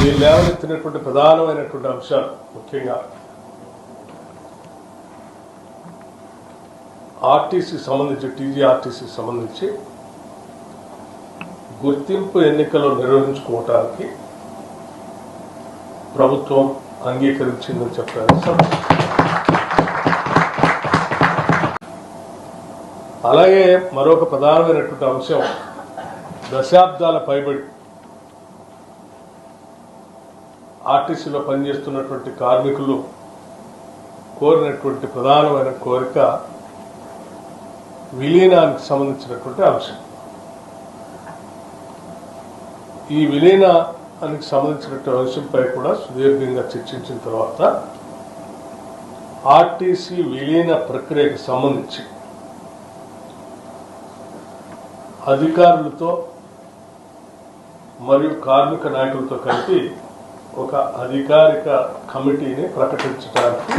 మీరు లేవనెత్తినటువంటి ప్రధానమైనటువంటి అంశాలు ముఖ్యంగా ఆర్టీసీ సంబంధించి టీజీఆర్టీసీ సంబంధించి గుర్తింపు ఎన్నికలు నిర్వహించుకోవటానికి ప్రభుత్వం అంగీకరించిందని చెప్పారు. అలాగే మరొక ప్రధానమైనటువంటి అంశం దశాబ్దాల పైబడి ఆర్టీసీలో పనిచేస్తున్నటువంటి కార్మికులు కోరినటువంటి ప్రధానమైన కోరిక విలీనానికి సంబంధించినటువంటి అంశం. ఈ విలీనానికి సంబంధించినటువంటి అంశంపై కూడా సుదీర్ఘంగా చర్చించిన తర్వాత ఆర్టీసీ విలీన ప్రక్రియకు సంబంధించి అధికారులతో మరియు కార్మిక నాయకులతో కలిపి ఒక అధికారిక కమిటీని ప్రకటించడానికి